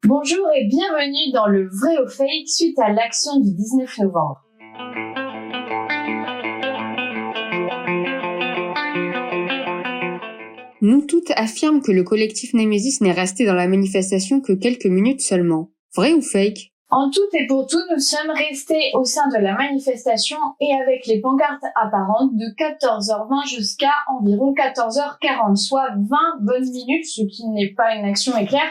Bonjour et bienvenue dans le vrai ou fake suite à l'action du 19 novembre. Nous toutes affirment que le collectif Némésis n'est resté dans la manifestation que quelques minutes seulement. Vrai ou fake ? En tout et pour tout, nous sommes restés au sein de la manifestation et avec les pancartes apparentes de 14h20 jusqu'à environ 14h40, soit 20 bonnes minutes, ce qui n'est pas une action éclair.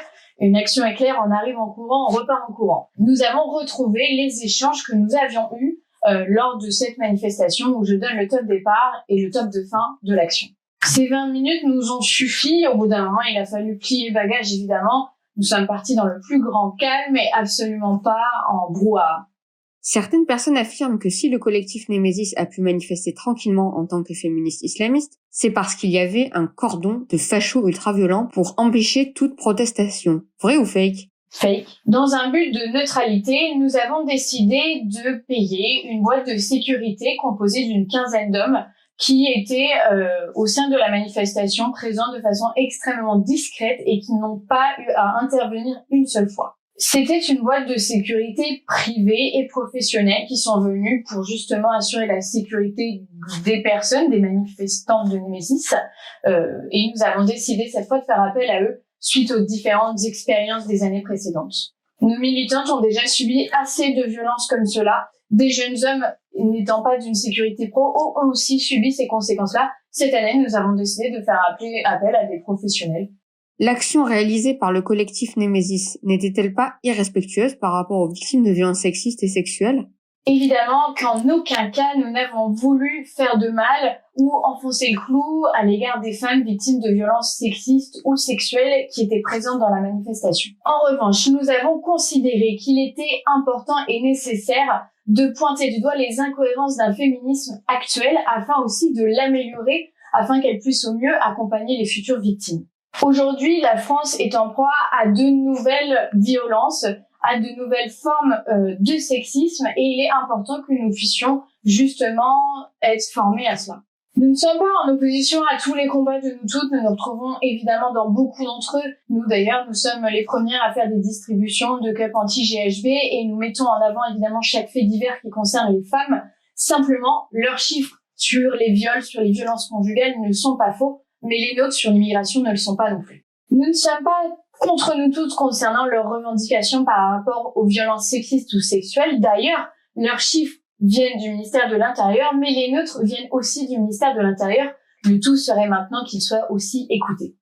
Une action éclair, on arrive en courant, on repart en courant. Nous avons retrouvé les échanges que nous avions eus lors de cette manifestation où je donne le top départ et le top de fin de l'action. Ces 20 minutes nous ont suffi. Au bout d'un moment, il a fallu plier bagages, évidemment. Nous sommes partis dans le plus grand calme et absolument pas en brouhaha. Certaines personnes affirment que si le collectif Némésis a pu manifester tranquillement en tant que féministe islamiste, c'est parce qu'il y avait un cordon de fachos ultra-violents pour empêcher toute protestation. Vrai ou fake ? Fake. Dans un but de neutralité, nous avons décidé de payer une boîte de sécurité composée d'une quinzaine d'hommes qui étaient au sein de la manifestation, présents de façon extrêmement discrète et qui n'ont pas eu à intervenir une seule fois. C'était une boîte de sécurité privée et professionnelle qui sont venus pour justement assurer la sécurité des personnes, des manifestants de Némésis. Et nous avons décidé cette fois de faire appel à eux suite aux différentes expériences des années précédentes. Nos militantes ont déjà subi assez de violences comme cela. Des jeunes hommes n'étant pas d'une sécurité pro ont aussi subi ces conséquences-là. Cette année, nous avons décidé de faire appel à des professionnels. L'action réalisée par le collectif Némésis n'était-elle pas irrespectueuse par rapport aux victimes de violences sexistes et sexuelles ? Évidemment qu'en aucun cas nous n'avons voulu faire de mal ou enfoncer le clou à l'égard des femmes victimes de violences sexistes ou sexuelles qui étaient présentes dans la manifestation. En revanche, nous avons considéré qu'il était important et nécessaire de pointer du doigt les incohérences d'un féminisme actuel afin aussi de l'améliorer, afin qu'elle puisse au mieux accompagner les futures victimes. Aujourd'hui, la France est en proie à de nouvelles violences, à de nouvelles formes de sexisme et il est important que nous puissions justement être formés à cela. Nous ne sommes pas en opposition à tous les combats de nous toutes, nous nous retrouvons évidemment dans beaucoup d'entre eux. Nous d'ailleurs, nous sommes les premières à faire des distributions de cups anti-GHB et nous mettons en avant évidemment chaque fait divers qui concerne les femmes. Simplement, leurs chiffres sur les viols, sur les violences conjugales ne sont pas faux, mais les nôtres sur l'immigration ne le sont pas non plus. Nous ne sommes pas contre nous toutes concernant leurs revendications par rapport aux violences sexistes ou sexuelles. D'ailleurs, leurs chiffres viennent du ministère de l'Intérieur, mais les nôtres viennent aussi du ministère de l'Intérieur. Le tout serait maintenant qu'ils soient aussi écoutés.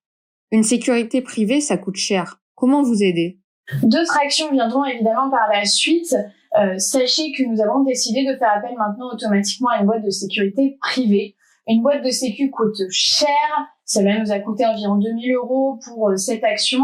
Une sécurité privée, ça coûte cher. Comment vous aider ? D'autres actions viendront évidemment par la suite. Sachez que nous avons décidé de faire appel maintenant automatiquement à une boîte de sécurité privée. Une boîte de sécu coûte cher, cela nous a coûté environ 2 000 € pour cette action.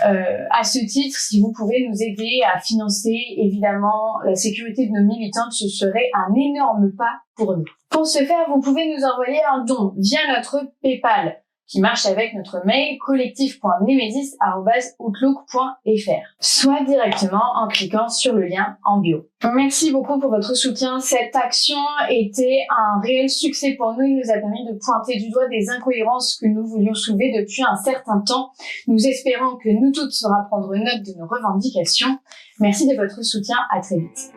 À ce titre, si vous pouvez nous aider à financer évidemment la sécurité de nos militantes, ce serait un énorme pas pour nous. Pour ce faire, vous pouvez nous envoyer un don via notre PayPal qui marche avec notre mail collectif.nemesis@outlook.fr, soit directement en cliquant sur le lien en bio. Merci beaucoup pour votre soutien. Cette action était un réel succès pour nous. Il nous a permis de pointer du doigt des incohérences que nous voulions soulever depuis un certain temps. Nous espérons que nous toutes saurons prendre note de nos revendications. Merci de votre soutien. À très vite.